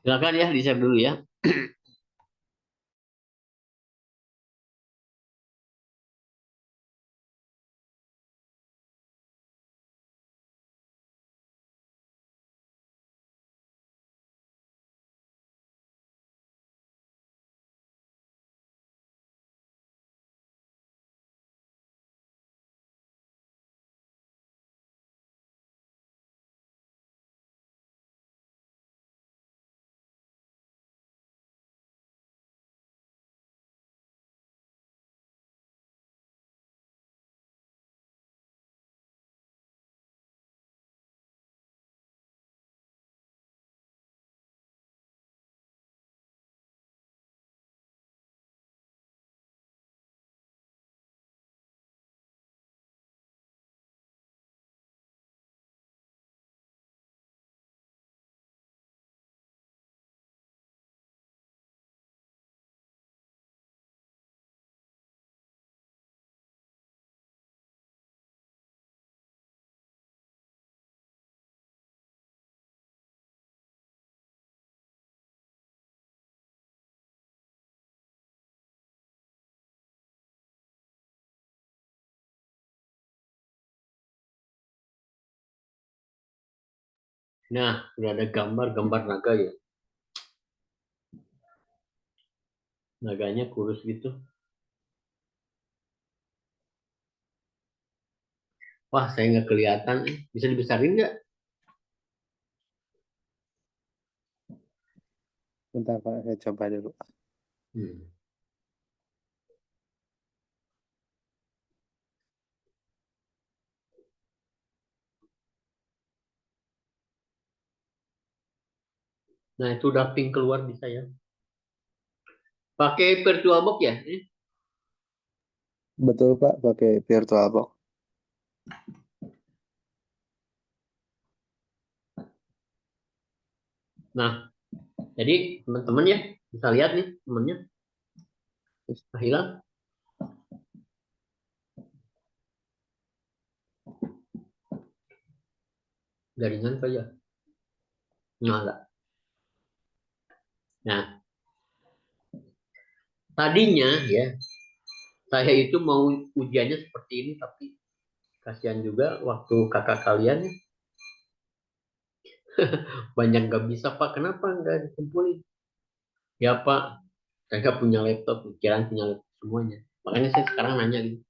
Silakan ya, di-share dulu ya. Nah, sudah ada gambar-gambar naga ya. Naganya kurus gitu. Wah, saya nggak kelihatan. Bisa dibesarin nggak? Bentar Pak, saya coba dulu. Hmm. Nah, itu udah pink keluar di saya. Pakai VirtualBox ya? Betul Pak, pakai VirtualBox. Nah, jadi teman-teman ya, bisa lihat nih temennya. Nah, hilang. Jaringan saja. Nggak. Nah, tadinya ya, saya itu mau ujiannya seperti ini, tapi kasihan juga waktu kakak kalian banyak nggak bisa, Pak. Kenapa nggak dikumpulin? Ya, Pak, saya nggak punya laptop. Pikiran punya laptop semuanya. Makanya saya sekarang nanya gitu.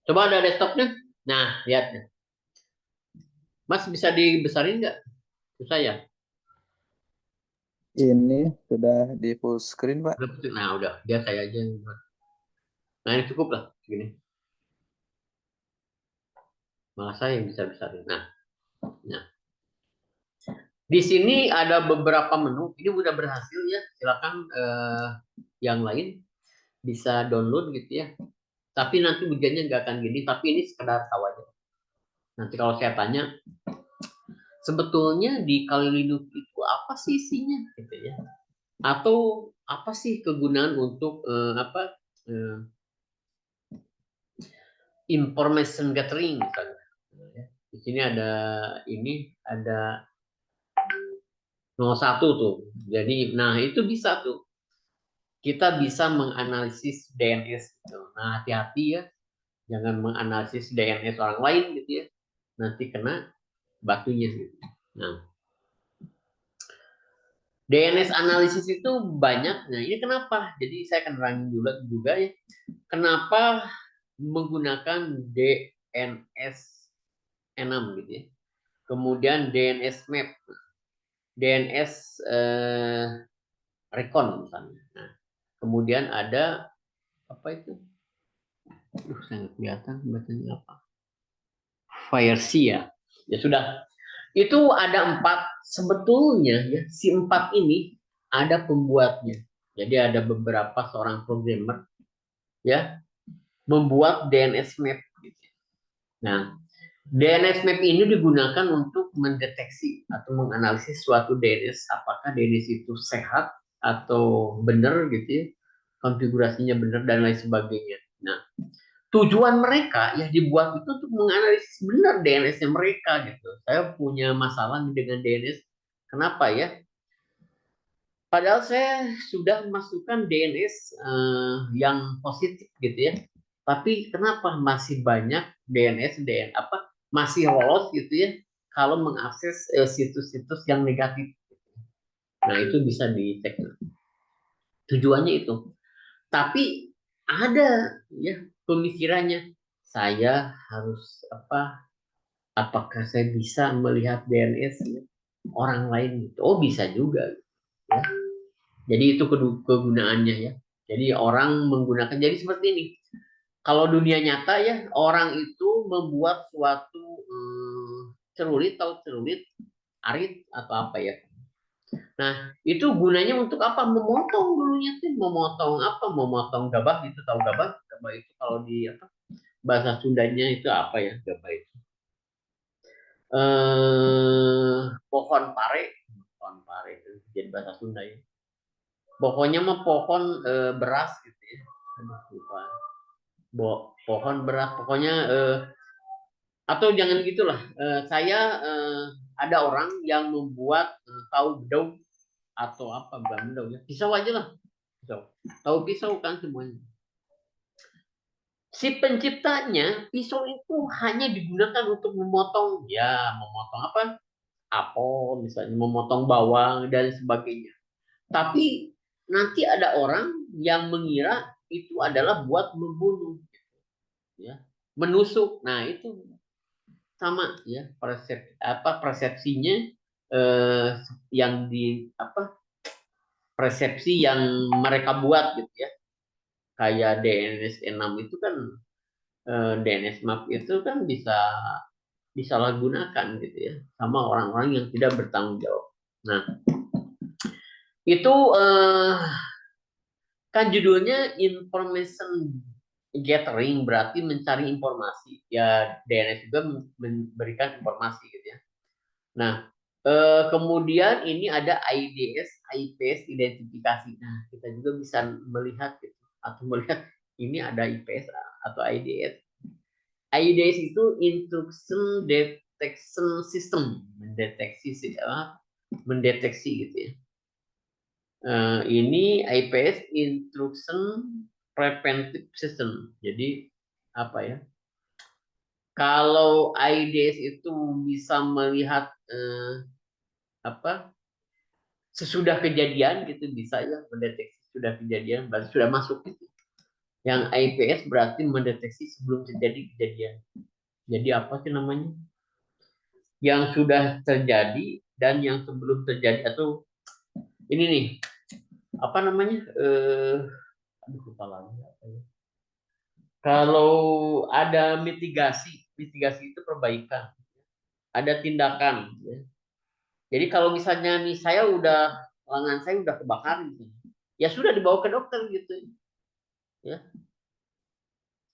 Coba ada desktopnya. Nah, lihat. Mas bisa dibesarin nggak? Susah ya? Ini sudah di full screen Pak. Nah, udah. Biar saya aja yang buat. Nah, ini cukup lah. Segini. Malah saya yang bisa besarin. Nah. Di sini ada beberapa menu. Ini udah berhasil ya. Silakan yang lain bisa download gitu ya. Tapi nanti ujiannya nggak akan gini. Tapi ini sekedar tahu aja. Nanti kalau saya tanya, sebetulnya di Kalilinux itu apa sih isinya gitu ya? Atau apa sih kegunaan untuk eh, information gathering misalnya? Di sini ada 01 tuh. Jadi, nah itu bisa tuh. Kita bisa menganalisis DNS gitu. Nah, hati-hati ya, jangan menganalisis DNS orang lain gitu ya. Nanti kena batunya gitu. Nah, DNS analisis itu banyak. Nah, ini kenapa? Jadi saya akan terangin juga ya. Kenapa menggunakan DNS 6 gitu ya. Kemudian DNS map, DNS recon misalnya. Nah, kemudian ada apa itu? Saya nggak kelihatan bacanya apa. Firesia. Ya sudah. Itu ada 4. Sebetulnya ya, si 4 ini ada pembuatnya. Jadi ada beberapa seorang programmer ya membuat DNS map. Nah, DNS map ini digunakan untuk mendeteksi atau menganalisis suatu DNS, apakah DNS itu sehat atau benar gitu ya, konfigurasinya benar dan lain sebagainya. Nah, tujuan mereka ya dibuat itu untuk menganalisis benar DNS-nya mereka gitu. Saya punya masalah dengan DNS. Kenapa ya? Padahal saya sudah masukkan DNS yang positif gitu ya. Tapi kenapa masih banyak DNS apa masih lolos gitu ya kalau mengakses situs-situs yang negatif. Nah, itu bisa dicek. Tujuannya itu. Tapi ada ya pemikirannya saya harus apakah saya bisa melihat DNS ya, orang lain gitu. Oh, bisa juga ya. Jadi itu kegunaannya ya. Jadi orang menggunakan jadi seperti ini. Kalau dunia nyata ya orang itu membuat suatu celurit atau celurit arit atau apa ya. Nah, itu gunanya untuk apa? Memotong dulunya tuh, memotong apa? Memotong gabah gitu, tahu gabah? Gabah itu kalau di apa? Bahasa Sundanya itu apa ya? Gabah itu. Pohon pare, pohon pare itu jadi bahasa Sunda ya. Pokoknya mah pohon beras gitu ya. Aduh, lupa. Pohon beras, pokoknya atau jangan gitulah. Saya ada orang yang membuat tahu bedog atau apa bukan bedog ya. Pisau aja lah. Pisau. Tahu pisau kan semuanya. Si penciptanya pisau itu hanya digunakan untuk memotong ya, memotong apa? Apel misalnya, memotong bawang dan sebagainya. Tapi nanti ada orang yang mengira itu adalah buat membunuh ya, menusuk. Nah, itu sama ya persepsinya eh, yang di apa persepsi yang mereka buat gitu ya. Kayak DNS 6 itu kan DNS map itu kan bisa disalahgunakan gitu ya sama orang-orang yang tidak bertanggung jawab. Nah, itu kan judulnya information gathering berarti mencari informasi. Ya DNS juga memberikan informasi gitu ya. Nah, kemudian ini ada IDS, IPS identifikasi. Nah, kita juga bisa melihat gitu, atau melihat ini ada IPS atau IDS. IDS itu Instruction Detection System, mendeteksi gitu ya. Ini IPS Instruction Preventive System. Jadi apa ya? Kalau IDS itu bisa melihat apa sesudah kejadian gitu bisa ya mendeteksi sudah kejadian berarti sudah masuk gitu. Yang IPS berarti mendeteksi sebelum terjadi kejadian. Jadi apa sih namanya? Yang sudah terjadi dan yang sebelum terjadi atau ini nih apa namanya? Aduh lupa lagi apa ya. Kalau ada mitigasi, mitigasi itu perbaikan. Ada tindakan. Ya. Jadi kalau misalnya nih saya udah lengan saya udah kebakar gitu, ya sudah dibawa ke dokter gitu. Ya,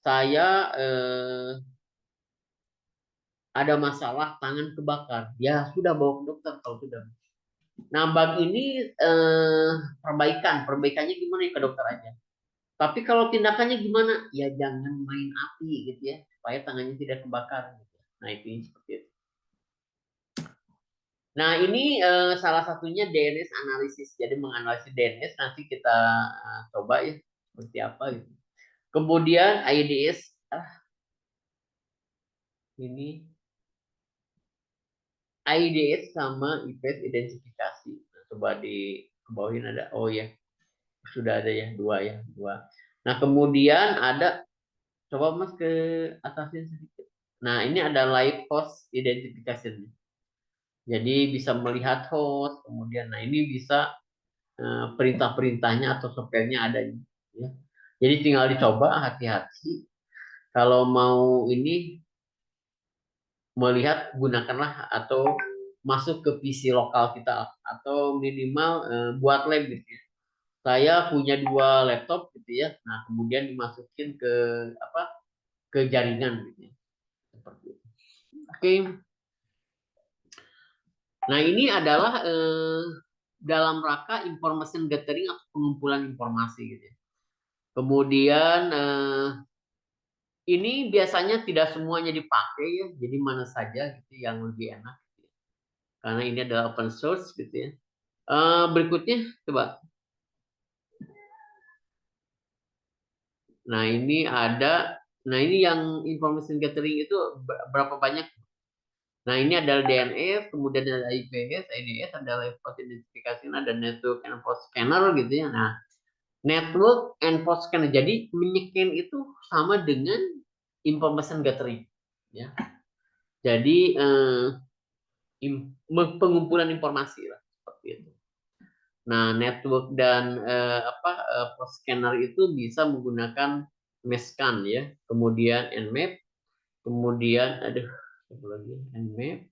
saya ada masalah tangan kebakar, ya sudah bawa ke dokter kalau sudah. Nambang ini perbaikan, perbaikannya gimana ya ke dokter aja. Tapi kalau tindakannya gimana? Ya jangan main api gitu ya, supaya tangannya tidak kebakar. Gitu. Nah itu seperti itu. Nah ini salah satunya DNS analisis. Jadi menganalisis DNS nanti kita coba ya seperti apa gitu. Kemudian IDS ini IDS sama IPS identifikasi. Nah, coba di kebawahin ada. Oh ya, sudah ada ya dua ya dua. Nah kemudian ada coba mas ke atasin sedikit. Nah ini ada live host identification. Jadi bisa melihat host. Kemudian nah ini bisa perintah-perintahnya atau softwarenya ada. Ya. Jadi tinggal dicoba hati-hati. Kalau mau ini melihat gunakanlah atau masuk ke PC lokal kita atau minimal buat lab gitu ya. Saya punya dua laptop gitu ya. Nah, kemudian dimasukin ke apa? Ke jaringan gitu ya. Seperti itu. Oke. Nah, ini adalah dalam rangka information gathering atau pengumpulan informasi gitu ya. Kemudian ini biasanya tidak semuanya dipakai ya, jadi mana saja gitu yang lebih enak. Karena ini adalah open source gitu ya. Berikutnya coba. Nah ini ada, nah ini yang information gathering itu berapa banyak? Nah ini adalah DNS, kemudian ada IPS, IDS, ada level identification, ada network endpoint scanner gitu ya. Nah network endpoint scanner, jadi menyekin itu sama dengan information gathering, ya. Jadi pengumpulan informasi lah seperti itu. Nah, network dan post scanner itu bisa menggunakan mescan ya, kemudian nmap, kemudian ada apa lagi nmap,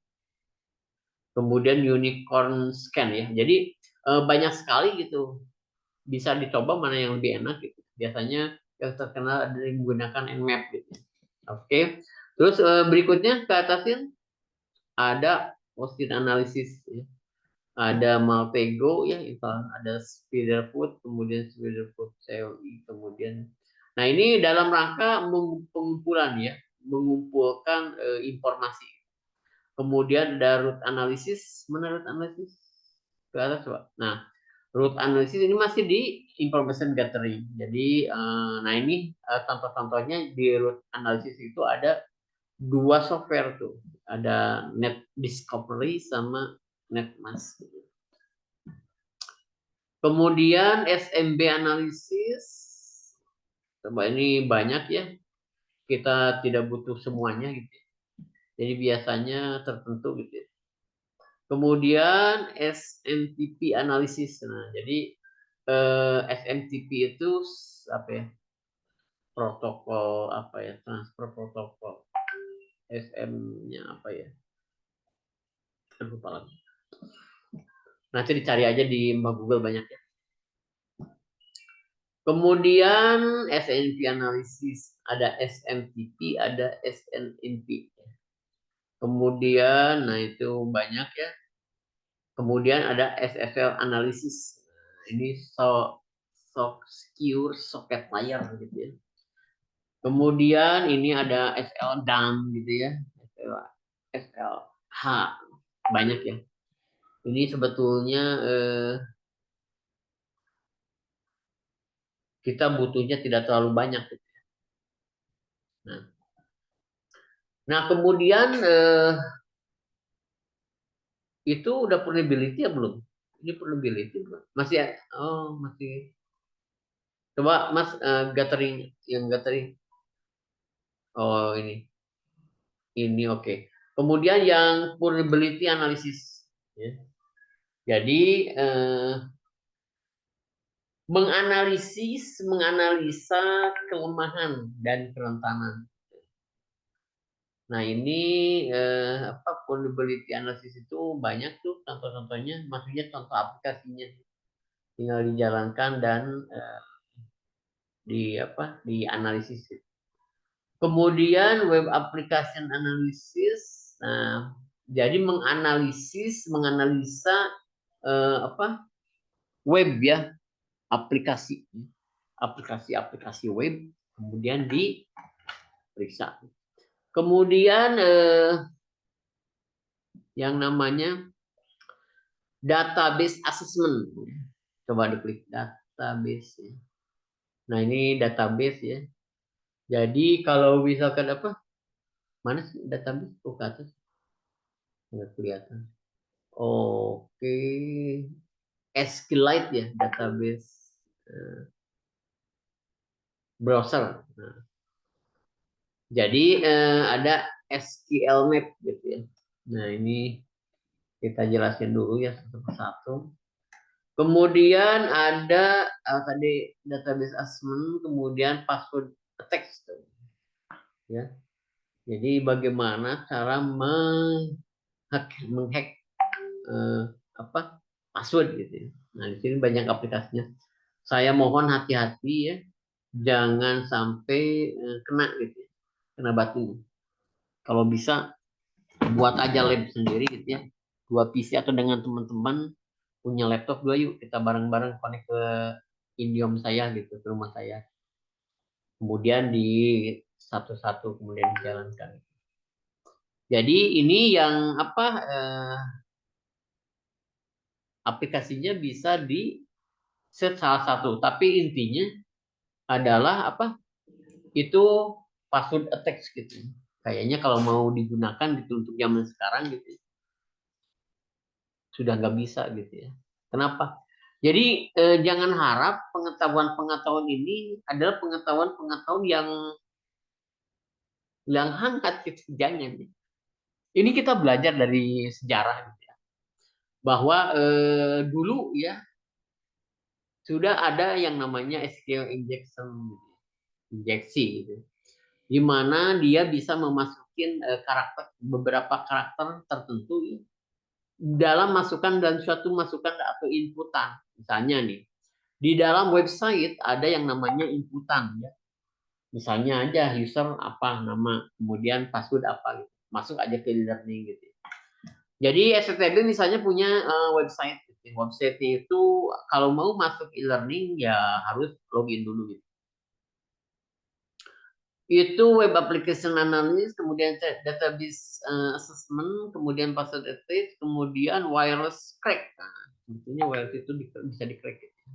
kemudian unicorn scan ya. Jadi banyak sekali gitu, bisa dicoba mana yang lebih enak gitu. Biasanya yang terkenal ada yang menggunakan nmap gitu. Oke, terus berikutnya ke atasin ada post-it analysis ya. Ada Malpego ya, ada Spiderfoot, kemudian Spiderfoot CLI, kemudian nah ini dalam rangka pengumpulan ya, mengumpulkan informasi. Kemudian ada root analysis, mana root analysis? Ke atas coba. Nah, root analysis ini masih di information gathering. Jadi nah ini contoh-contohnya di root analysis itu ada dua software tuh. Ada Net Discovery sama NetMask. Kemudian SMB analisis, coba ini banyak ya, kita tidak butuh semuanya gitu. Jadi biasanya tertentu gitu. Kemudian SMTP analisis, nah jadi SMTP itu apa ya? Protokol apa ya? Transfer protokol. SM-nya apa ya? Lupa lagi. Nanti dicari aja di Google banyak ya. Kemudian SNP analisis, ada SMTP, ada SNMP. Kemudian, nah itu banyak ya. Kemudian ada SSL analisis. Ini secure socket layer gitu ya. Kemudian ini ada SL-DAM gitu ya. SLH banyak ya. Ini sebetulnya kita butuhnya tidak terlalu banyak. Nah kemudian itu udah pernability ya belum? Ini pernability belum? Masih ya? Oh masih. Coba Mas gathering yang gathering. Oh ini oke. Okay. Kemudian yang pernability analysis. Ya. Jadi menganalisa kelemahan dan kerentanan. Nah ini vulnerability analysis itu banyak tuh contoh-contohnya, maksudnya contoh aplikasinya tinggal dijalankan dan dianalisis. Kemudian web application analysis, nah jadi menganalisa web ya, aplikasi web, kemudian diperiksa. Kemudian yang namanya database assessment. Coba diklik database. Nah ini database ya. Jadi kalau misalkan mana sih database? Ke atas nggak kelihatan. Oke, SQLite ya database browser. Nah, jadi ada SQL Map gitu ya. Nah ini kita jelasin dulu ya satu persatu. Kemudian ada tadi database assessment, kemudian password text ya. Jadi bagaimana cara menghack password gitu ya. Nah, di sini banyak aplikasinya. Saya mohon hati-hati ya, jangan sampai kena gitu ya, kena batu. Kalau bisa buat aja lab sendiri gitu ya. Dua PC atau dengan teman-teman punya laptop dua yuk kita bareng-bareng connect ke Indiom saya gitu ke rumah saya. Kemudian di satu-satu kemudian dijalankan. Jadi ini yang aplikasinya bisa di set salah satu, tapi intinya adalah itu password attack gitu. Kayaknya kalau mau digunakan gitu untuk zaman sekarang gitu sudah nggak bisa gitu ya. Kenapa? Jadi jangan harap pengetahuan-pengetahuan ini adalah pengetahuan-pengetahuan yang hangat gitu. Jangan. Ini kita belajar dari sejarah gitu ya. Bahwa dulu ya sudah ada yang namanya SQL injection gitu. Injeksi gitu. Di mana dia bisa memasukin beberapa karakter tertentu ya, dalam suatu masukan atau inputan. Misalnya nih, di dalam website ada yang namanya inputan ya. Misalnya aja user apa nama, kemudian password apa gitu. Masuk aja ke learning gitu. Jadi SCTB misalnya punya website. Website itu kalau mau masuk e-learning ya harus login dulu gitu. Itu web application analysis, kemudian database assessment, kemudian password attack, kemudian wireless crack. Nah, sebetulnya wireless itu bisa di crack. Gitu.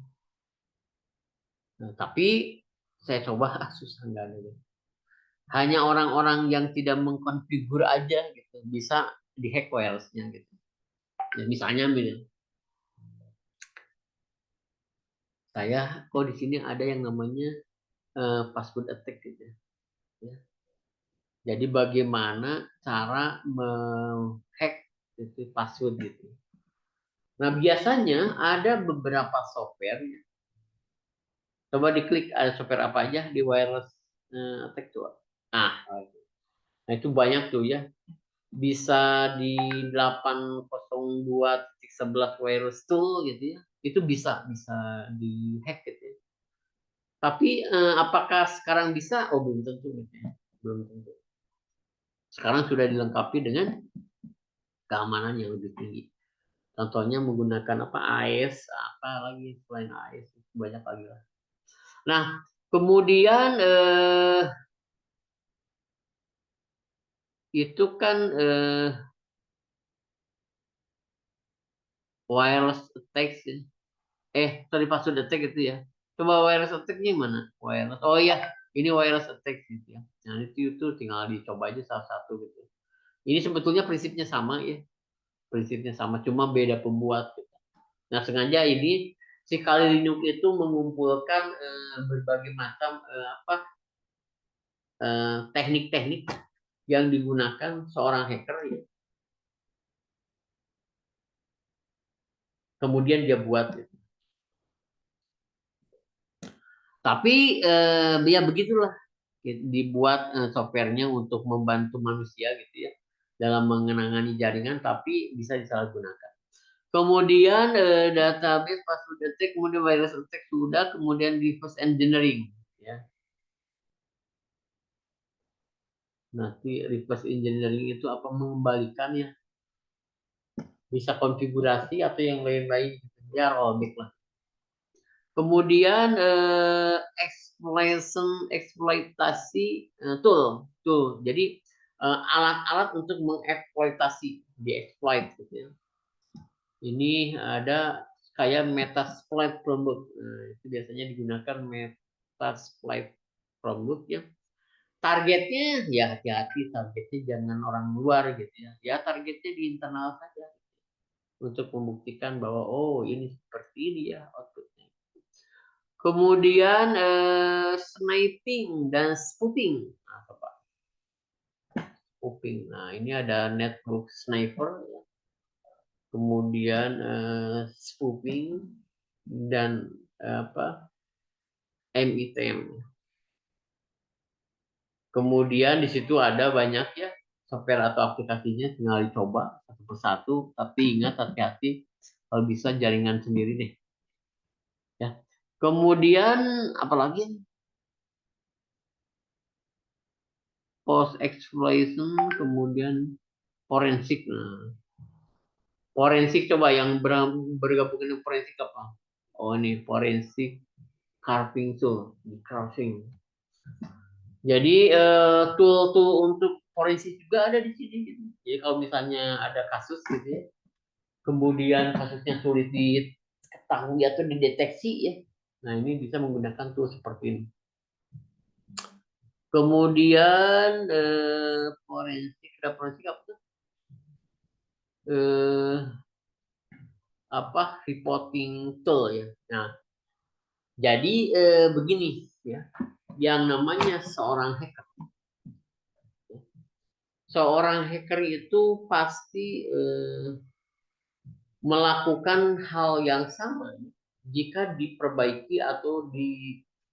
Nah, tapi saya coba susah nggak ada. Hanya orang-orang yang tidak mengkonfigur aja gitu bisa dihack wirelessnya gitu. Ya, misalnya saya kok di sini ada yang namanya password attack gitu. Ya. Jadi bagaimana cara menghack itu password gitu. Nah biasanya ada beberapa software. Coba diklik ada software apa aja di wireless attack tuh. Nah itu banyak tuh ya. Bisa di 802.11 wireless tool gitu ya. Itu bisa dihack gitu ya. Tapi apakah sekarang bisa? Oh belum tentu gitu ya. Belum tentu. Sekarang sudah dilengkapi dengan keamanan yang lebih tinggi. Contohnya menggunakan AES, apa lagi selain AES banyak lagi lah. Nah, kemudian itu kan wireless attack ya. Sorry password attack itu ya. Coba wireless attack-nya mana? Wireless. Oh iya, ini wireless attack gitu ya. Nah, itu tinggal dicoba aja salah satu gitu. Ini sebetulnya prinsipnya sama ya. Prinsipnya sama, cuma beda pembuat. Gitu. Nah, sengaja ini si Kali Linux itu mengumpulkan berbagai macam teknik-teknik yang digunakan seorang hacker ya. Kemudian dia buat gitu. Tapi ya begitulah dibuat softwarenya untuk membantu manusia gitu ya dalam mengenangani jaringan tapi bisa disalahgunakan. Kemudian database password attack, kemudian virus attack sudah, kemudian reverse engineering ya. Nanti reverse engineering itu apa mengembalikan ya bisa konfigurasi atau yang lain-lain ya rollback lah. Kemudian eksploitasi tool. Jadi alat-alat untuk mengeksploitasi, dieksploit gitu ya. Ini ada kayak Metasploit Chromebook. Nah, itu biasanya digunakan Metasploit Chromebook ya. Targetnya ya hati-hati, targetnya jangan orang luar gitu ya. Ya targetnya di internal saja untuk membuktikan bahwa oh ini seperti ini ya outputnya. Kemudian sniping dan spoofing. Nah, apa? Spoofing. Nah, ini ada network sniper, kemudian spoofing dan MITM. Kemudian di situ ada banyak ya software atau aplikasinya, tinggal dicoba satu persatu. Tapi ingat hati-hati kalau bisa jaringan sendiri deh. Ya. Kemudian apalagi post exploitation, kemudian forensik. Nah, forensik coba yang bergabung dengan forensik apa? Oh ini forensik carving tool, carving. Jadi tool-tool untuk forensik juga ada di sini. Gitu. Jadi kalau misalnya ada kasus gitu ya, kemudian kasusnya sulit diketahui atau dideteksi ya, nah ini bisa menggunakan tool seperti ini. Kemudian forensik, ada forensik apa tuh? Reporting tool ya. Nah, jadi begini ya, yang namanya seorang hacker itu pasti melakukan hal yang sama jika diperbaiki atau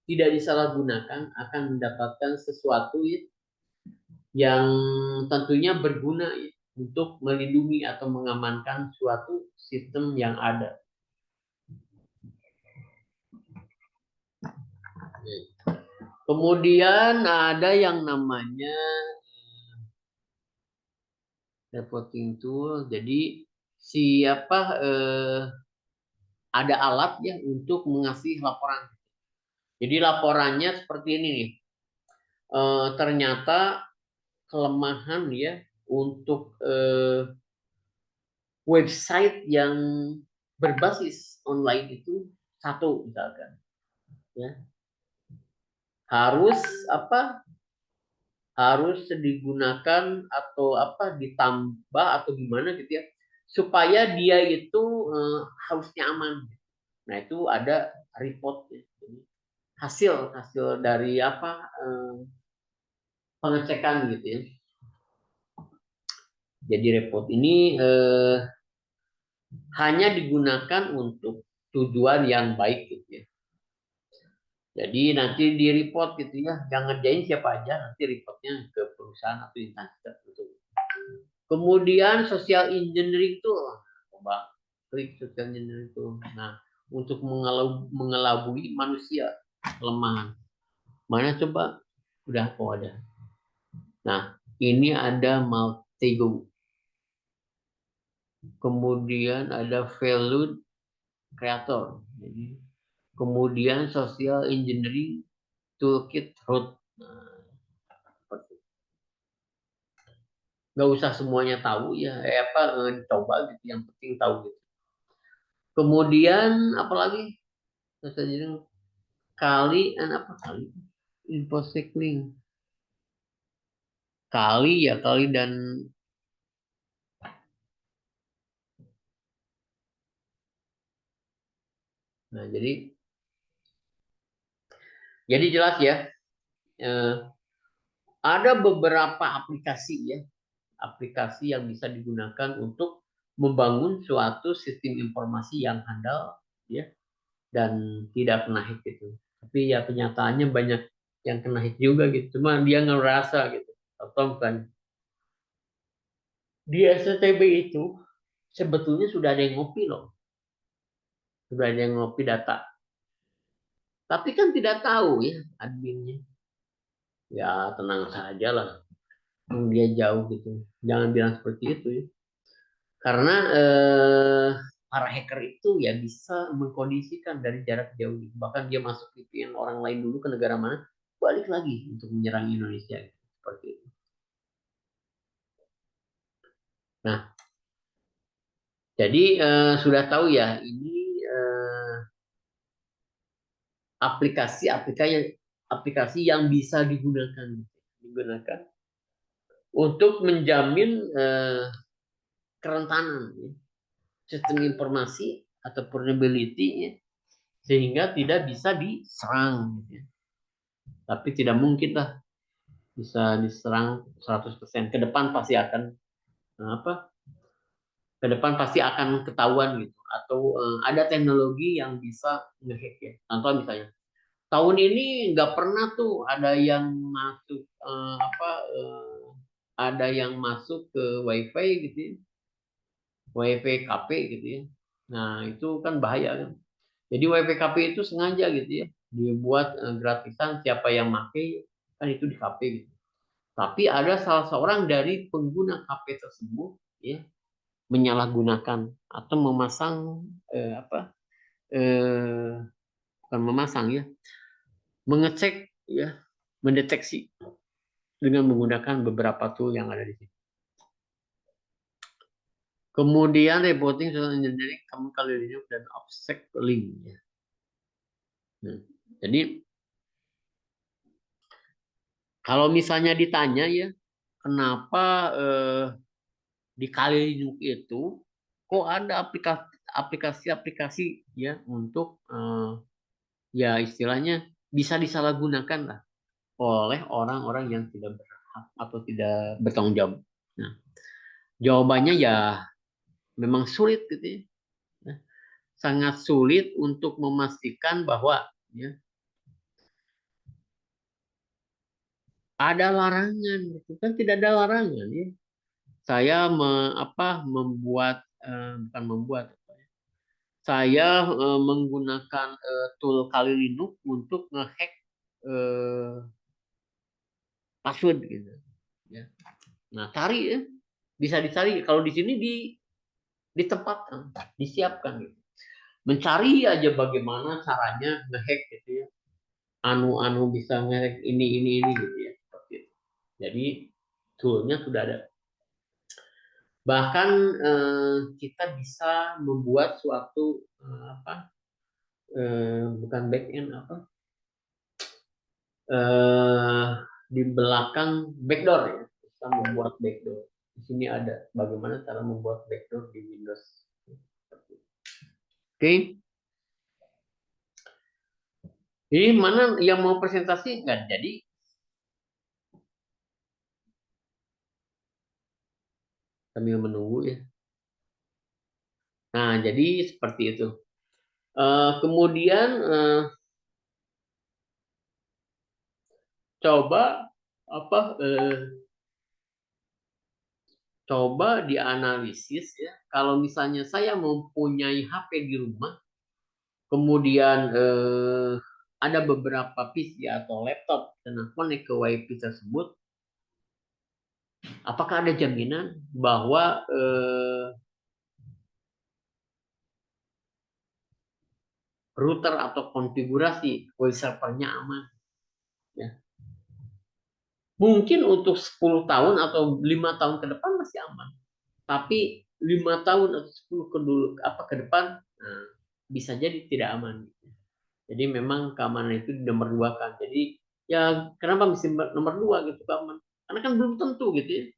tidak disalahgunakan akan mendapatkan sesuatu ya, yang tentunya berguna ya, untuk melindungi atau mengamankan suatu sistem yang ada. Kemudian ada yang namanya reporting tool. Jadi siapa ada alat ya untuk mengasih laporan. Jadi laporannya seperti ini nih. Ternyata kelemahan ya untuk website yang berbasis online itu satu misalkan ya harus apa harus digunakan atau ditambah atau gimana gitu ya supaya dia itu harusnya aman. Nah itu ada report ya. hasil hasil dari pengecekan gitu ya. Jadi report ini hanya digunakan untuk tujuan yang baik gitu ya. Jadi nanti di report gitu ya, yang ngerjain siapa aja, nanti reportnya ke perusahaan atau instansi tertentu. Kemudian social engineering itu, coba klik social engineering itu. Nah, untuk mengelabui manusia kelemahan. Mana coba? Udah kok ada. Nah, ini ada Maltego. Kemudian ada value creator. Jadi, kemudian social engineering toolkit root. Nah, nggak usah semuanya tahu ya coba gitu yang penting tahu gitu. Kemudian apalagi jadi kali infosec link kali dan nah jadi jelas ya eh, ada beberapa aplikasi yang bisa digunakan untuk membangun suatu sistem informasi yang handal ya dan tidak kena hack gitu. Tapi ya kenyataannya banyak yang kena hack juga gitu. Cuma dia ngerasa gitu. Atau bukan di SCTB itu sebetulnya sudah ada yang ngopi loh. Sudah ada yang ngopi data. Tapi kan tidak tahu ya adminnya. Ya tenang saja lah. Dia jauh gitu. Jangan bilang seperti itu ya. Karena para hacker itu ya bisa mengkondisikan dari jarak jauh. Bahkan dia masuk VPN orang lain dulu ke negara mana, balik lagi untuk menyerang Indonesia. Seperti itu. Nah, jadi sudah tahu ya ini aplikasi yang bisa digunakan untuk menjamin kerentanan ya, sistem informasi atau vulnerability ya, sehingga tidak bisa diserang gitu ya. Tapi tidak mungkin lah bisa diserang 100%. Ke depan pasti akan ke depan pasti akan ketahuan gitu atau ada teknologi yang bisa ngehack ya. Contoh misalnya tahun ini nggak pernah tuh ada yang masuk ada yang masuk ke wifi gitu ya, wifi KP gitu ya. Nah itu kan bahaya kan. Jadi wifi KP itu sengaja gitu ya dibuat gratisan siapa yang pakai kan itu di KP gitu. Tapi ada salah seorang dari pengguna KP tersebut ya menyalahgunakan atau memasang eh, apa eh, bukan memasang ya mengecek ya mendeteksi dengan menggunakan beberapa tool yang ada di sini. Kemudian reporting social engineering, chemical engineering, dan object link. Nah, jadi kalau misalnya ditanya ya, kenapa di Kali Linux itu kok ada aplikasi-aplikasi ya untuk ya istilahnya bisa disalahgunakan lah oleh orang-orang yang tidak berhak atau tidak bertanggung jawab. Nah, jawabannya ya memang sulit gitu ya. Nah, sangat sulit untuk memastikan bahwa ya, ada larangan gitu kan, tidak ada larangan ya. Saya membuat bukan membuat, saya menggunakan tool Kali Linux untuk ngehack password gitu ya. Nah, cari ya, bisa dicari kalau di sini ditempatkan, disiapkan gitu. Mencari aja bagaimana caranya ngehack gitu ya. Anu bisa ngehack ini gitu ya. Seperti itu. Jadi toolnya sudah ada. Bahkan kita bisa membuat suatu bukan back end eh, di belakang backdoor ya. Kita membuat backdoor. Di sini ada bagaimana cara membuat backdoor di Windows. Oke. Ini mana yang mau presentasi nggak jadi? Sambil menunggu ya. Nah, jadi seperti itu. Kemudian coba apa? Coba dianalisis ya. Kalau misalnya saya mempunyai HP di rumah, kemudian ada beberapa PC atau laptop dan connect ke WiFi tersebut, apakah ada jaminan bahwa router atau konfigurasi web servernya aman? Ya. Mungkin untuk 10 tahun atau 5 tahun ke depan masih aman. Tapi 5 tahun atau 10 ke depan nah, bisa jadi tidak aman. Jadi memang keamanan itu nomor dua kan. Jadi ya kenapa mesti nomor dua gitu keamanan? Karena kan belum tentu gitu ya.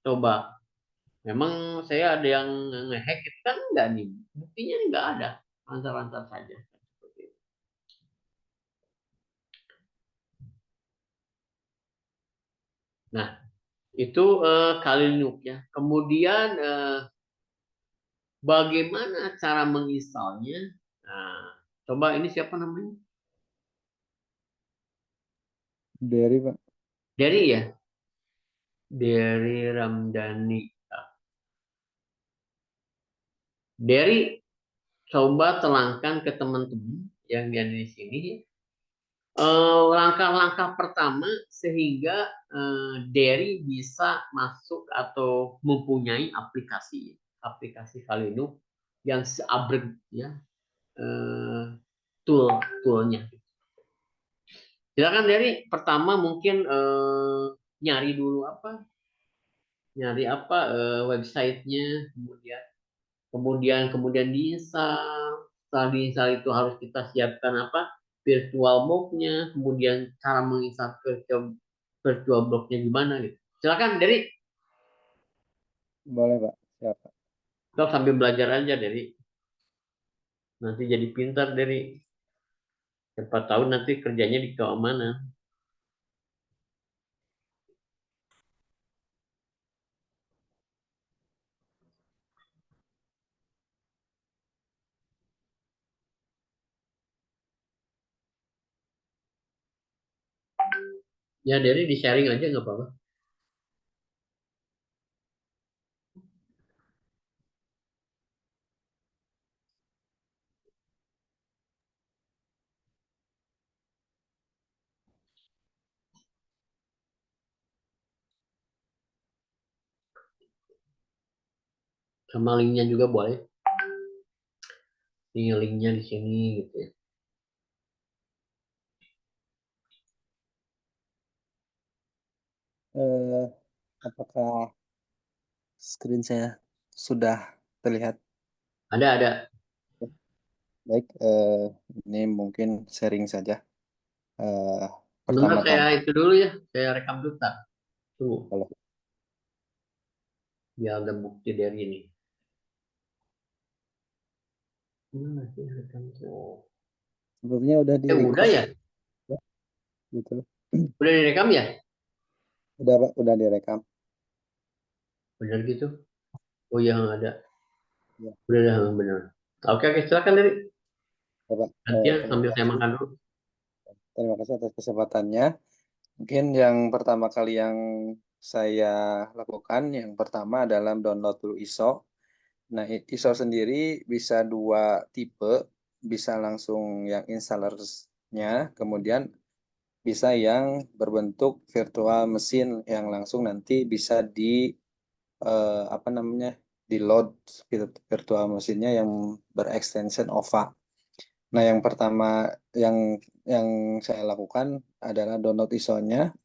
Coba, memang saya ada yang ngehack itu kan enggak nih. Buktinya enggak ada. Lancar-lancar saja. Nah, itu Kali Linux ya. Kemudian bagaimana cara menginstalnya? Nah, coba ini siapa namanya? Dari Pak. Dari ya? Dari Ramdhani. Dari coba terangkan ke teman-teman yang ada di sini langkah-langkah pertama sehingga Derry bisa masuk atau mempunyai aplikasi Kali yang seabrek ya toolnya. Silakan Derry, pertama mungkin nyari dulu websitenya, kemudian diinstal. Setelah diinstal itu harus kita siapkan virtual box-nya, kemudian cara menginstal virtual box-nya gimana gitu. Silakan dari Boleh Pak, siapa? Dok sambil belajar aja dari nanti jadi pintar dari siapa tahu nanti kerjanya di keamanan. Ya dari di sharing aja nggak apa-apa. Sama linknya juga boleh. Ini linknya di sini gitu ya. Eh, apakah screen saya sudah terlihat? Ada. Baik, ini mungkin sharing saja. Eh, Sebentar saya pertama-tama, itu dulu ya. Saya rekam dulu tak. Tunggu. kalau Biar ada bukti dari ini. Mana sih rekam tuh? sebelumnya udah di Udah record ya? ya, gitu. Udah direkam ya? Udah Pak, udah direkam. Bener gitu? Oh iya ada. Ya, Udah bener. Oke, silakan dari. ya, Pak. Nanti ya Terima sambil saya kasih. makan dulu. Terima kasih atas kesempatannya. Mungkin yang pertama kali yang saya lakukan, yang pertama adalah download dulu ISO. Nah, ISO sendiri bisa dua tipe, bisa langsung yang installernya, kemudian bisa yang berbentuk virtual mesin yang langsung nanti bisa apa namanya di load virtual mesinnya yang berextension OVA. Nah, yang pertama yang yang saya lakukan adalah download ISO-nya.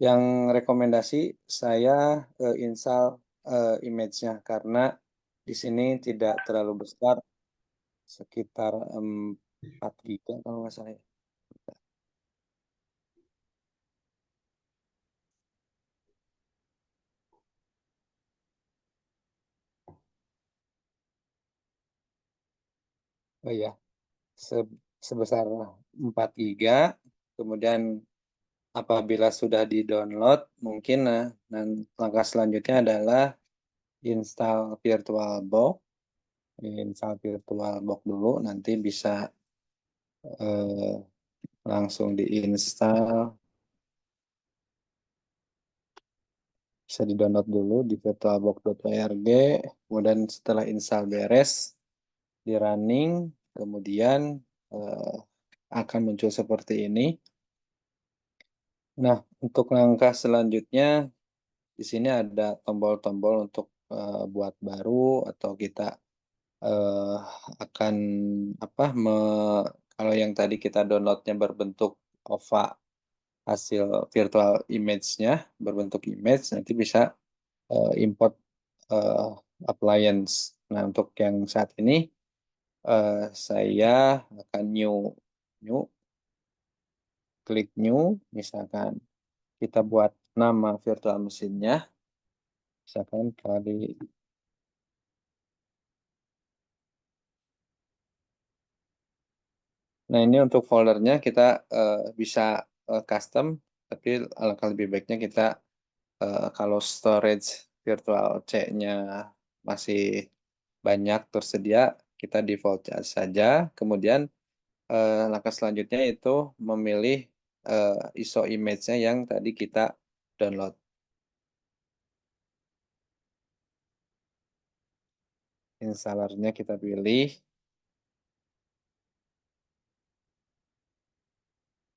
Yang rekomendasi saya install image-nya karena di sini tidak terlalu besar, sekitar 4 GB kalau nggak salah ya. Oh ya, sebesar 4 GB. Kemudian apabila sudah di-download, mungkin dan langkah selanjutnya adalah install VirtualBox. Install VirtualBox dulu, nanti bisa eh, langsung diinstal, bisa di-download dulu di virtualbox.org. Kemudian setelah install beres, di running, kemudian eh, akan muncul seperti ini. Nah, untuk langkah selanjutnya di sini ada tombol-tombol untuk buat baru atau kita eh, akan apa kalau yang tadi kita downloadnya berbentuk OVA hasil virtual image-nya berbentuk image, nanti bisa import eh, appliance. Nah, untuk yang saat ini saya akan new klik new, misalkan kita buat nama virtual mesinnya, misalkan kali. Nah, ini untuk foldernya kita bisa custom, tapi alangkah lebih baiknya kita kalau storage virtual C-nya masih banyak tersedia, kita default saja. Kemudian langkah selanjutnya itu memilih ISO image-nya yang tadi kita download. Installernya kita pilih,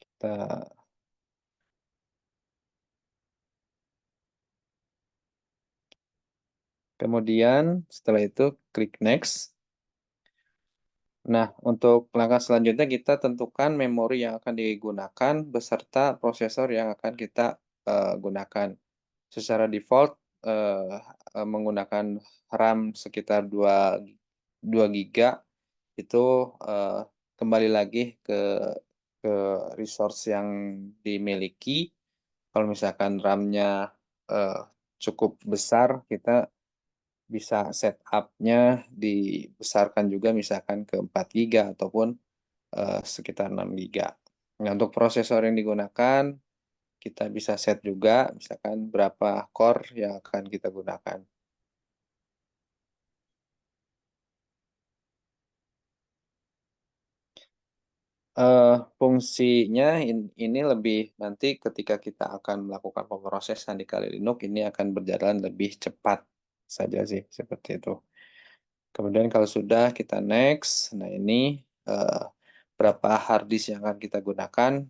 kita kemudian setelah itu klik next. Nah, untuk langkah selanjutnya kita tentukan memori yang akan digunakan beserta prosesor yang akan kita gunakan. Secara default eh, menggunakan RAM sekitar 2 giga itu eh, kembali lagi ke resource yang dimiliki. Kalau misalkan RAM-nya eh, cukup besar, kita bisa setup-nya dibesarkan juga misalkan ke 4 giga ataupun sekitar 6 giga. Nah, untuk prosesor yang digunakan, kita bisa set juga misalkan berapa core yang akan kita gunakan. Fungsinya ini lebih nanti ketika kita akan melakukan pemrosesan di Kali Linux ini akan berjalan lebih cepat saja sih seperti itu. Kemudian kalau sudah kita next, nah ini eh, berapa hard disk yang akan kita gunakan.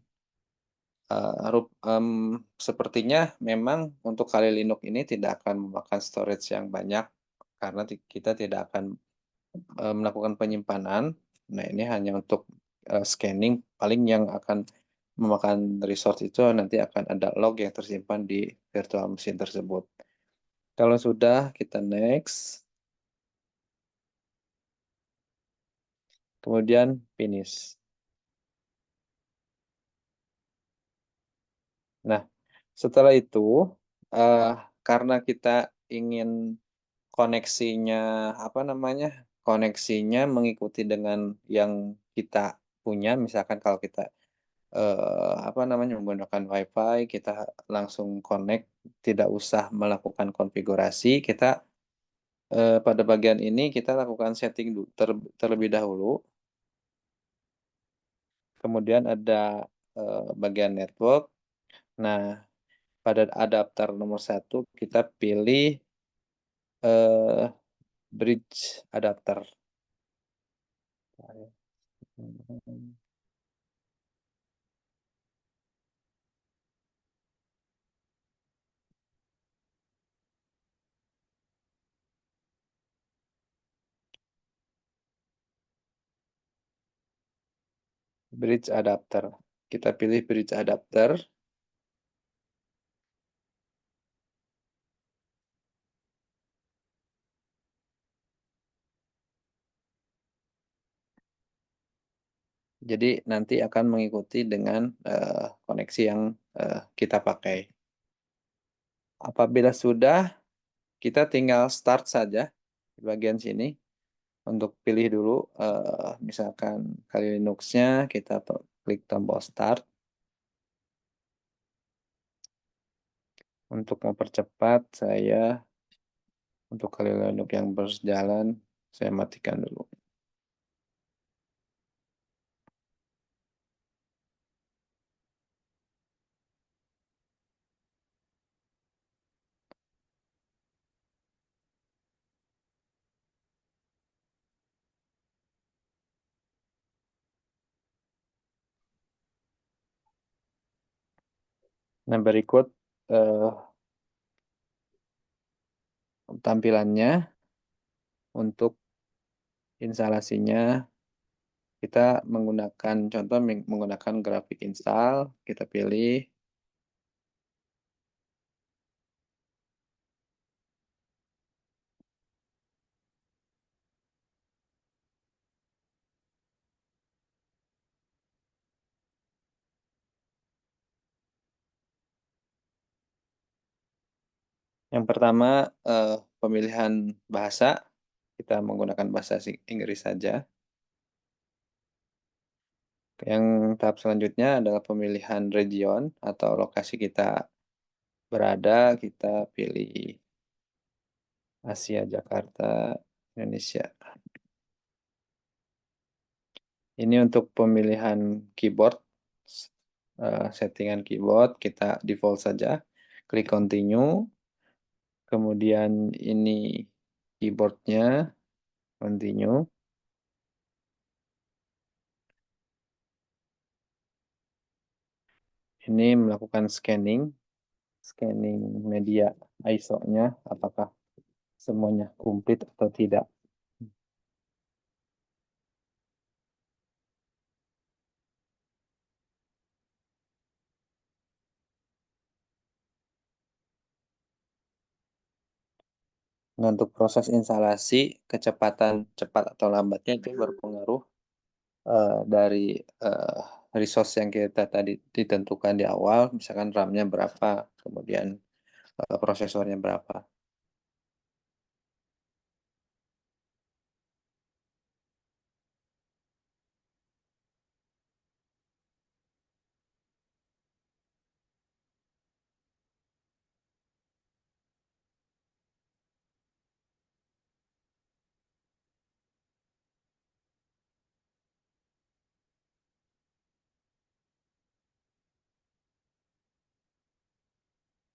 Sepertinya memang untuk Kali Linux ini tidak akan memakan storage yang banyak karena kita tidak akan melakukan penyimpanan. Nah, ini hanya untuk scanning paling yang akan memakan resource itu nanti akan ada log yang tersimpan di virtual machine tersebut. Kalau sudah, kita next. Kemudian finish. Nah, setelah itu, eh, karena kita ingin koneksinya, apa namanya, koneksinya mengikuti dengan yang kita punya, misalkan kalau kita apa namanya menggunakan WiFi, kita langsung connect, tidak usah melakukan konfigurasi. Kita pada bagian ini kita lakukan setting terlebih dahulu. Kemudian ada bagian network. Nah, pada adapter nomor 1 kita pilih eh, bridge adapter. Bridge adapter. Kita pilih bridge adapter. Jadi nanti akan mengikuti dengan koneksi yang kita pakai. Apabila sudah, kita tinggal start saja di bagian sini. Untuk pilih dulu, misalkan Kali Linux-nya, kita klik tombol start. Untuk mempercepat, untuk Kali Linux yang berjalan, saya matikan dulu. Nah, berikut eh, tampilannya untuk instalasinya. Kita menggunakan contoh menggunakan grafik install, kita pilih. Yang pertama pemilihan bahasa, kita menggunakan bahasa Inggris saja. Yang tahap selanjutnya adalah pemilihan region atau lokasi kita berada, kita pilih Asia, Jakarta, Indonesia. Ini untuk pemilihan keyboard, settingan keyboard, kita default saja. Klik continue. Kemudian ini keyboardnya, continue. Ini melakukan scanning media ISO-nya, apakah semuanya komplit atau tidak. Nah, untuk proses instalasi, kecepatan cepat atau lambatnya itu berpengaruh dari eh, resource yang kita tadi ditentukan di awal, misalkan RAM-nya berapa, kemudian prosesornya berapa.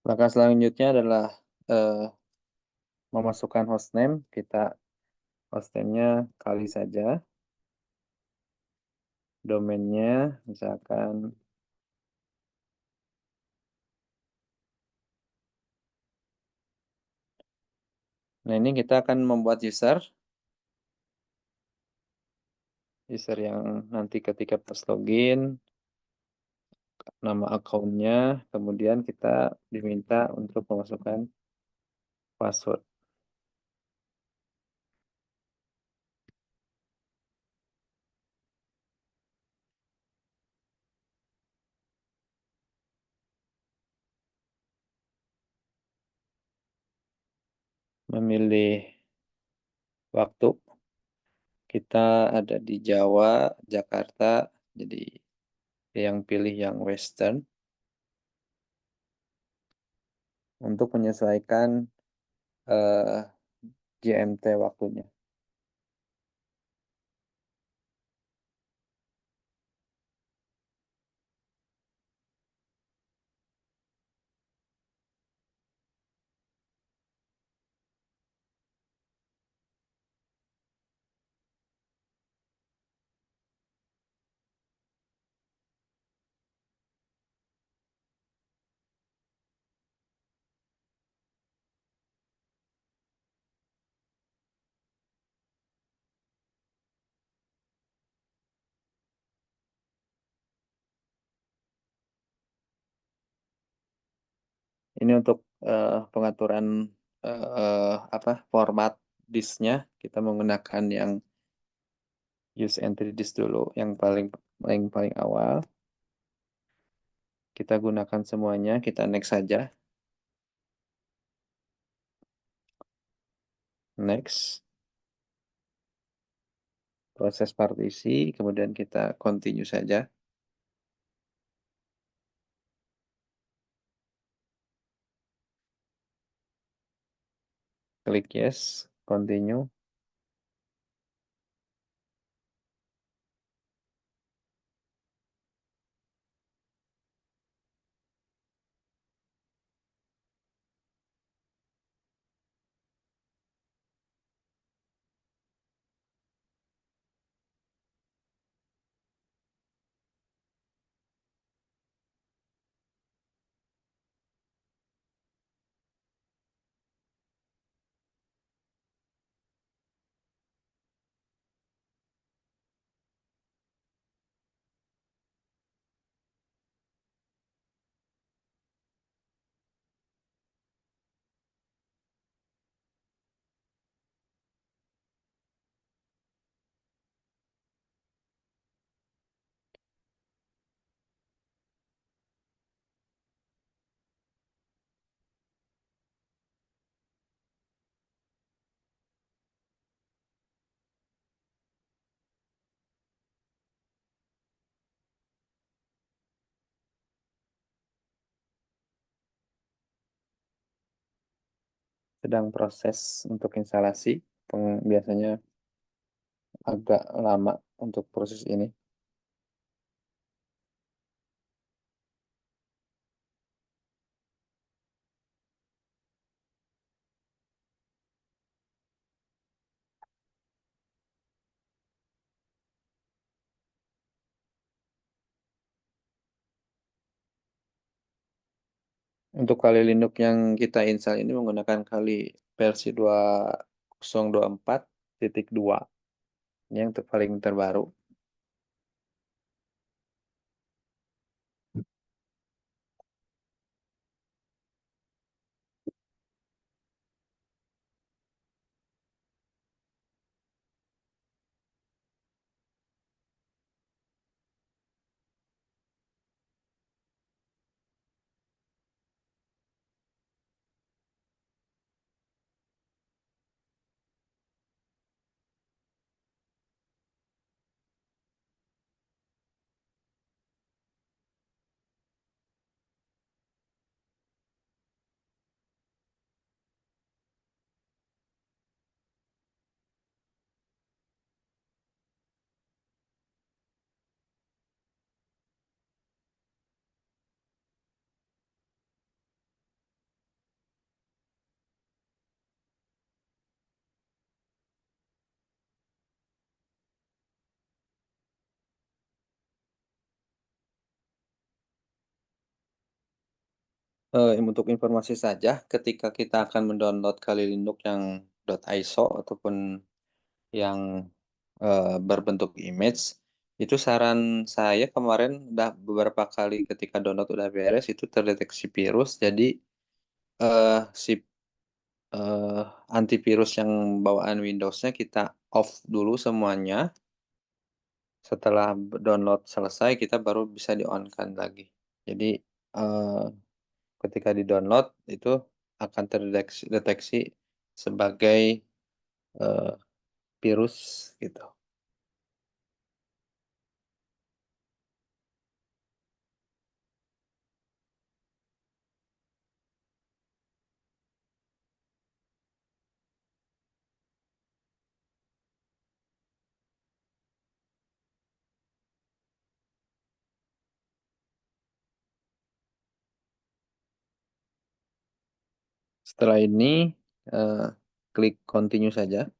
Langkah selanjutnya adalah eh, memasukkan hostname. Kita hostname-nya Kali saja. Domainnya misalkan nah, ini kita akan membuat user yang nanti ketika pas login nama akunnya, kemudian kita diminta untuk memasukkan password. Memilih waktu, kita ada di Jawa, Jakarta, jadi yang pilih yang Western untuk menyesuaikan GMT waktunya. Ini untuk pengaturan format disknya, kita menggunakan yang use entry disk dulu, yang paling awal. Kita gunakan semuanya, kita next saja. Next. Proses partisi, kemudian kita continue saja. Klik yes, continue. Sedang proses untuk instalasi. Biasanya agak lama untuk proses ini. Untuk Kali Linux yang kita install ini menggunakan Kali versi 2024.2. Ini yang paling terbaru. Untuk informasi saja, ketika kita akan mendownload Kali Linux yang .iso ataupun yang berbentuk image, Itu saran saya kemarin udah beberapa kali ketika download udah beres itu terdeteksi virus. Jadi si eh, antivirus yang bawaan Windows-nya kita off dulu semuanya. Setelah download selesai kita baru bisa di-on-kan lagi. Jadi eh, ketika di-download itu akan terdeteksi deteksi sebagai eh, virus gitu. Setelah ini eh, klik continue saja.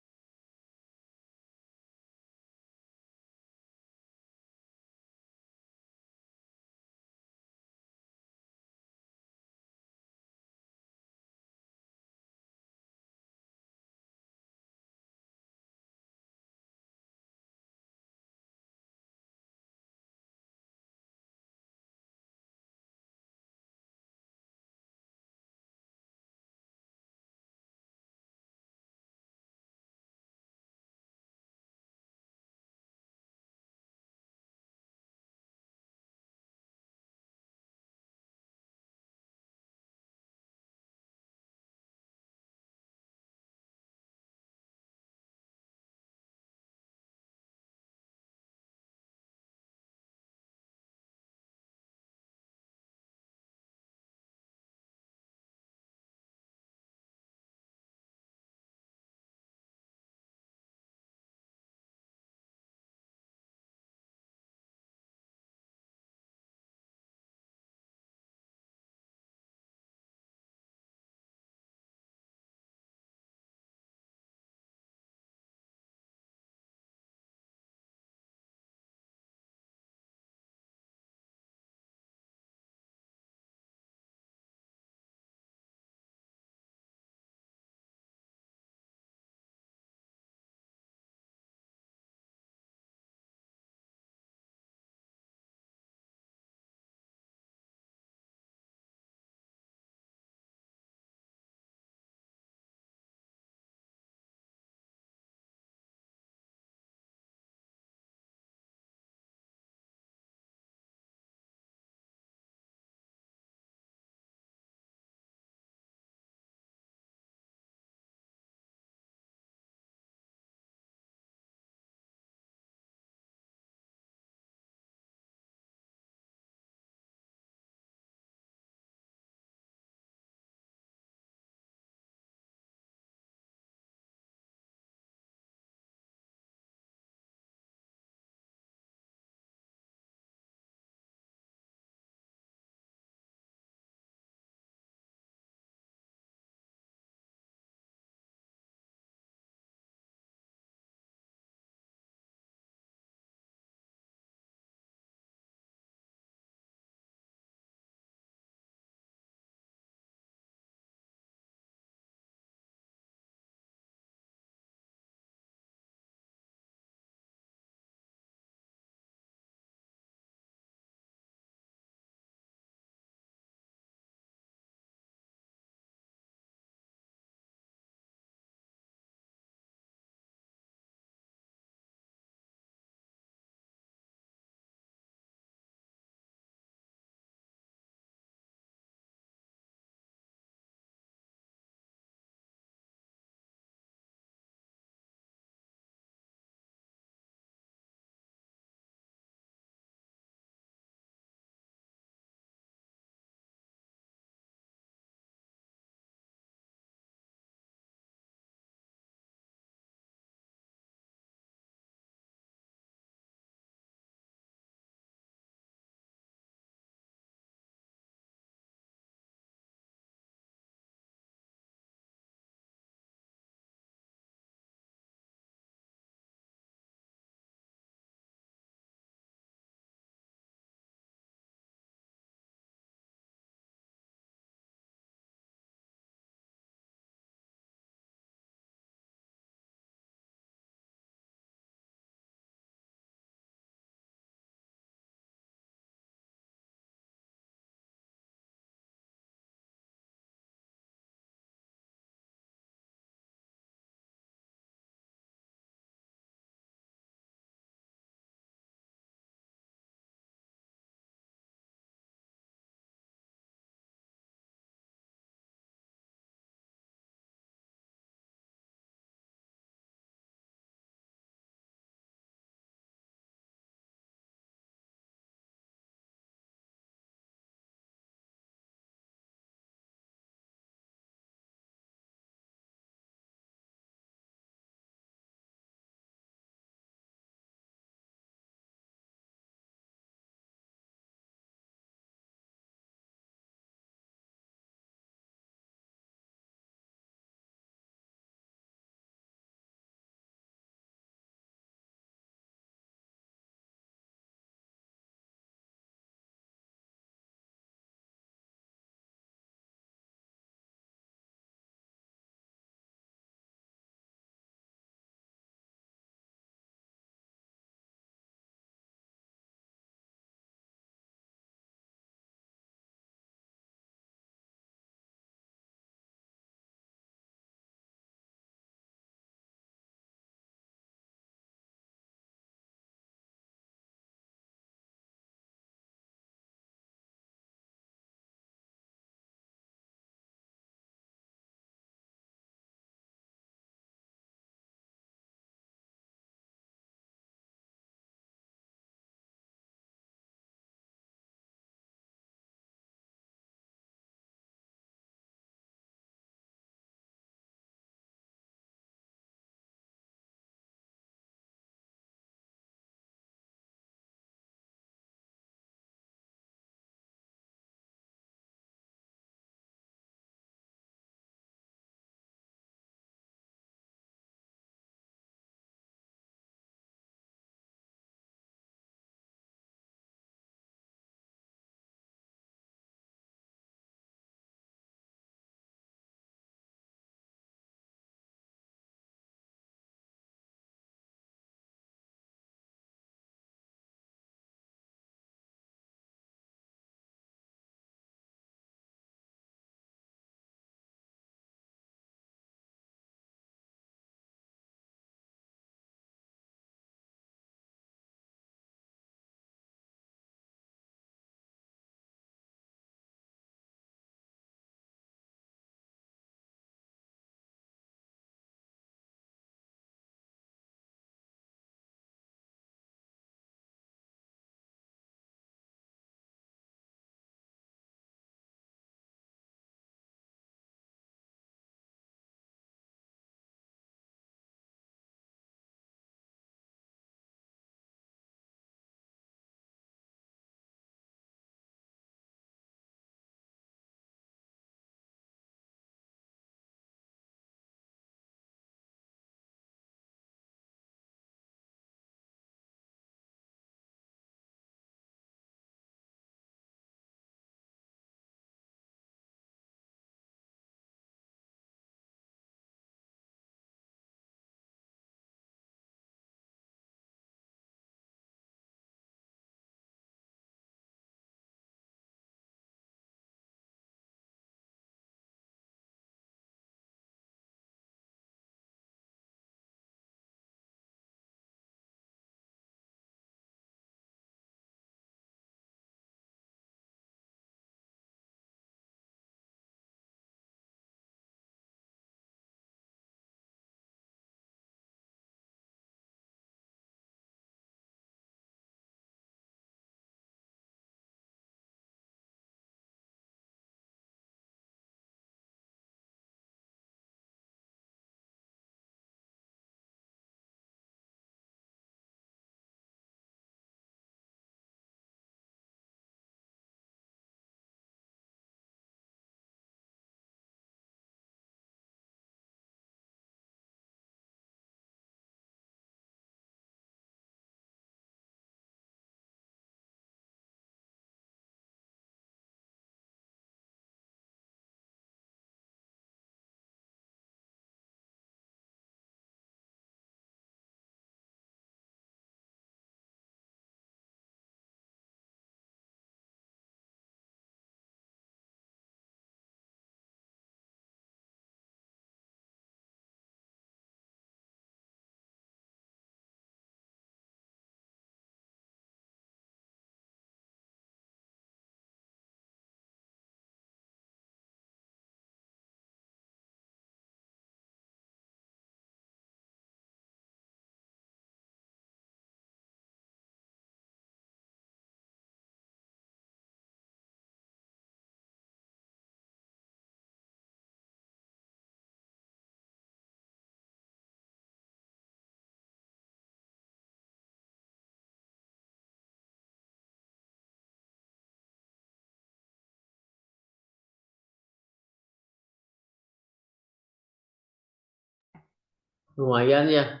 lumayan ya.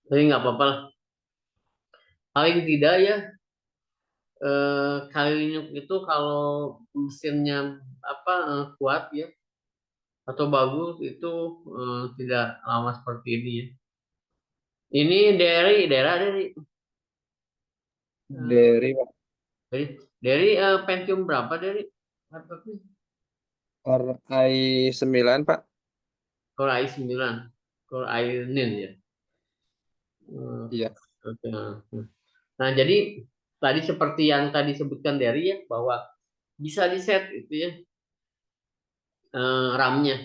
Tapi nggak apa-apa lah. Paling tidak ya, Kalinyuk itu kalau mesinnya kuat ya atau bagus itu tidak lama seperti ini ya. Ini dari eh, Dari dari Pentium berapa dari laptopnya? Core i9 Pak. Core i9, Core i9 ya. Eh, Iya. Oke. Nah, jadi tadi seperti yang tadi sebutkan dari ya bahwa bisa di set itu ya, RAM-nya.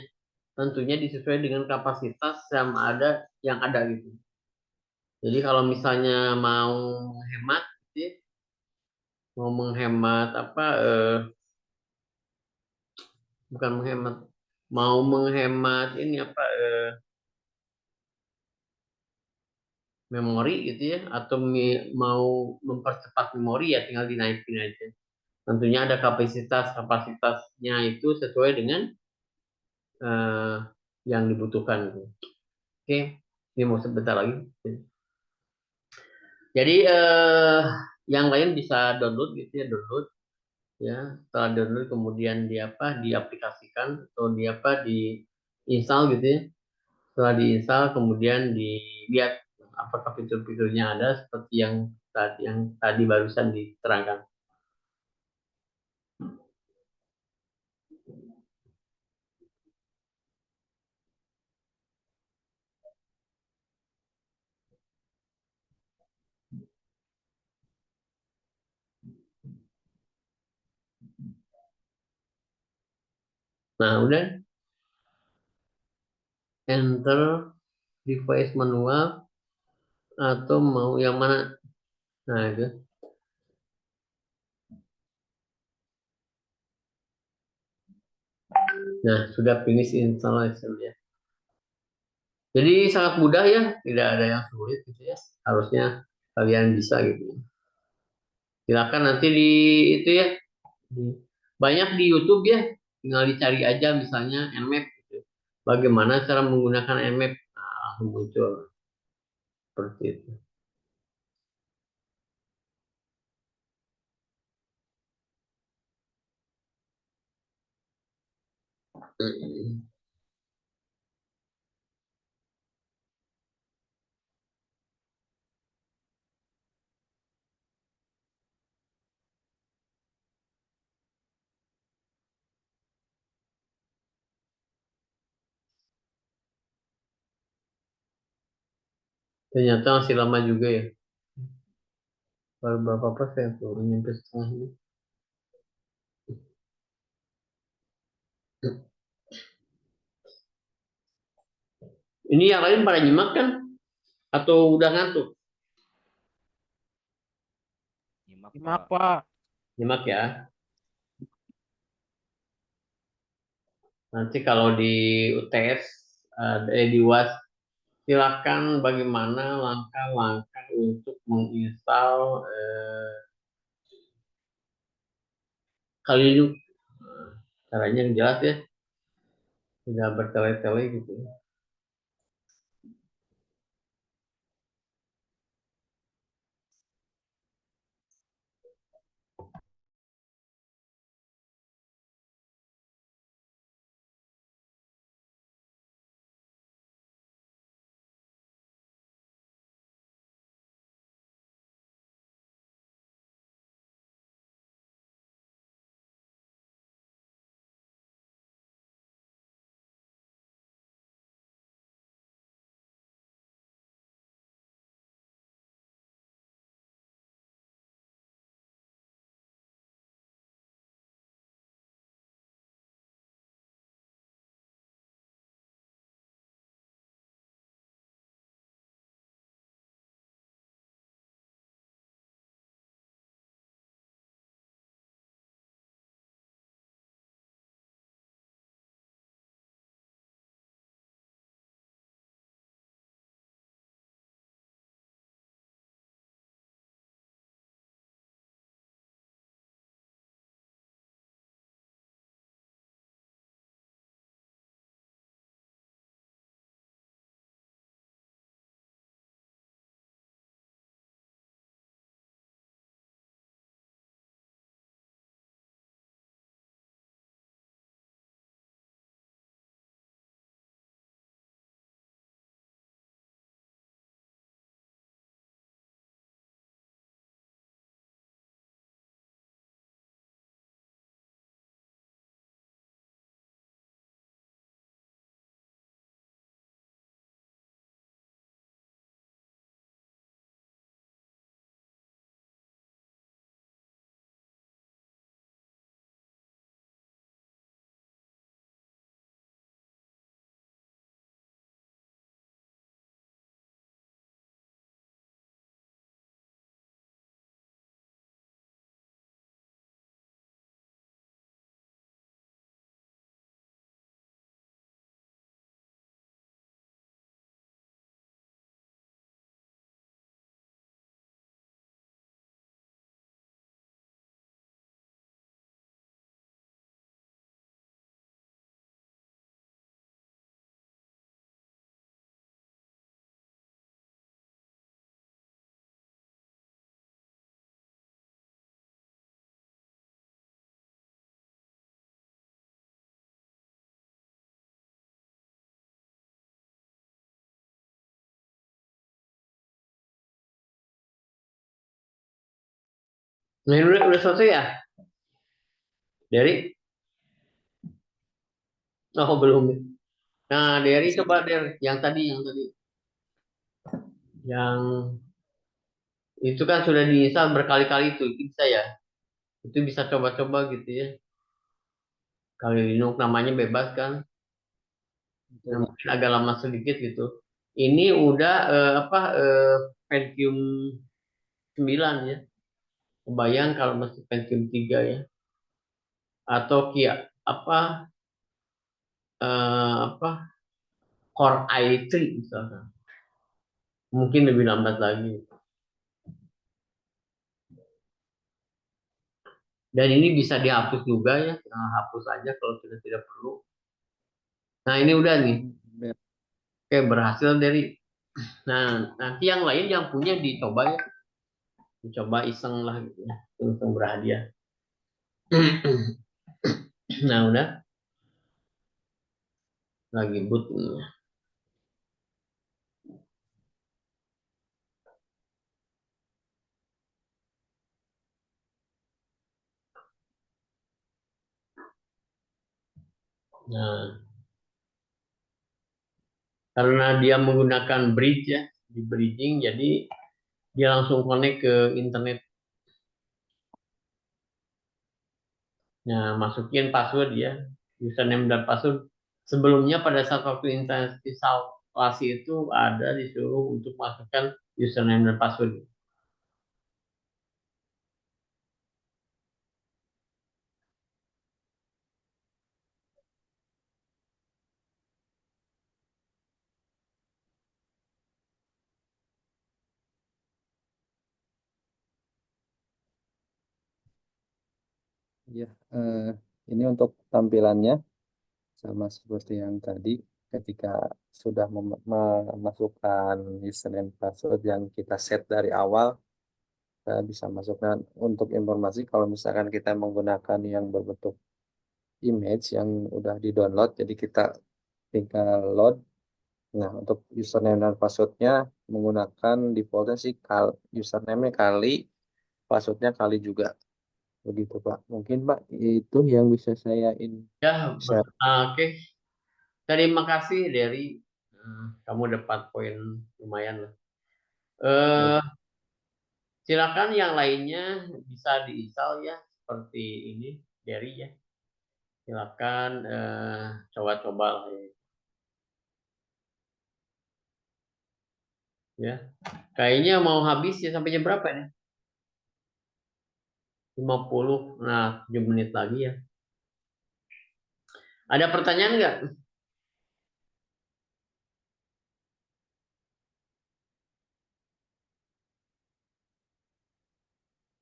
Tentunya disesuaikan dengan kapasitas yang ada gitu. Jadi kalau misalnya mau menghemat, gitu ya, mau menghemat bukan menghemat, mau menghemat ini memori gitu ya, atau mau mempercepat memori ya tinggal dinaikin aja. Tentunya ada kapasitasnya itu sesuai dengan eh, yang dibutuhkan gitu. Oke, ini mau sebentar lagi. Jadi yang lain bisa download gitu ya, download ya. Setelah download kemudian diaplikasikan atau diinstal gitu ya. Setelah diinstal kemudian dilihat apakah fitur-fiturnya ada seperti yang tadi barusan diterangkan. Nah, udah enter device manual atau mau yang mana? Nah, itu. Nah, sudah finish installation ya. Jadi sangat mudah ya, tidak ada yang sulit gitu ya. Harusnya kalian bisa gitu. Silakan nanti itu ya, banyak di YouTube ya, tinggal dicari aja misalnya Nmap gitu. Bagaimana cara menggunakan Nmap? Nah, langsung muncul seperti itu. Ternyata masih lama juga ya. Baru berapa persen tuh, nyampe setengahnya. Ini yang lain pada nyimak kan? Atau udah ngantuk? Nyimak Simak, Pak. Pak. Nyimak ya. Nanti kalau di UTS, di UAS, silakan bagaimana langkah-langkah untuk menginstal Kali caranya yang jelas ya, tidak bertele-tele gitu. Nah, ini udah selesai ya? Dari? Oh, belum. Nah, dari Bisa. coba dari yang tadi. Yang itu kan sudah diinstal berkali-kali itu bisa ya? Itu bisa coba-coba gitu ya. Kali Linux namanya bebas kan? Betul, Nah, Pak. mungkin agak lama sedikit gitu. Ini udah Pentium 9 ya. Kebayang kalau masih Pentium 3 ya. Atau Kia apa apa Core i3 misalnya. Mungkin lebih lambat lagi. Dan ini bisa dihapus juga ya. Nah, hapus aja kalau sudah tidak perlu. Nah, ini udah nih. Biar- Oke, berhasil dari. Nah, nanti yang lain yang punya dicoba ya. Dicoba iseng lah gitu ya. Iseng berhadiah. Nah, udah lagi boot ini. Nah, karena dia menggunakan bridge ya, di bridging, jadi dia langsung connect ke internet. Nah, masukin password ya, username dan password. Sebelumnya pada saat waktu instalasi itu ada disuruh untuk masukkan username dan password. Ya, ini untuk tampilannya sama seperti yang tadi ketika sudah memasukkan username password yang kita set dari awal, kita bisa masukkan untuk informasi kalau misalkan kita menggunakan yang berbentuk image yang udah di-download, jadi kita tinggal load. Nah, untuk username dan passwordnya menggunakan defaultnya sih username-nya kali, passwordnya kali juga. Begitu, Pak. Mungkin, Pak, itu yang bisa saya Ya, share. oke. Terima kasih dari kamu dapat poin lumayan lah. Ya, Eh, Silakan yang lainnya bisa diinstal ya seperti ini dari ya. Silakan coba-coba lah ya. Ya. Kayaknya mau habis ya sampai jam berapa nih? 50. Nah, 7 menit lagi ya. Ada pertanyaan nggak?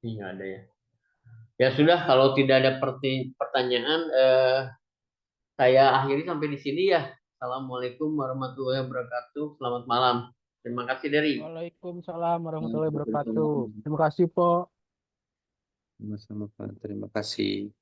Ini nggak ada ya. Ya sudah, kalau tidak ada pertanyaan, saya akhiri sampai di sini ya. Assalamualaikum warahmatullahi wabarakatuh. Selamat malam. Terima kasih dari. Waalaikumsalam warahmatullahi wabarakatuh. sama-sama, Terima kasih, Po. Pak. Terima kasih.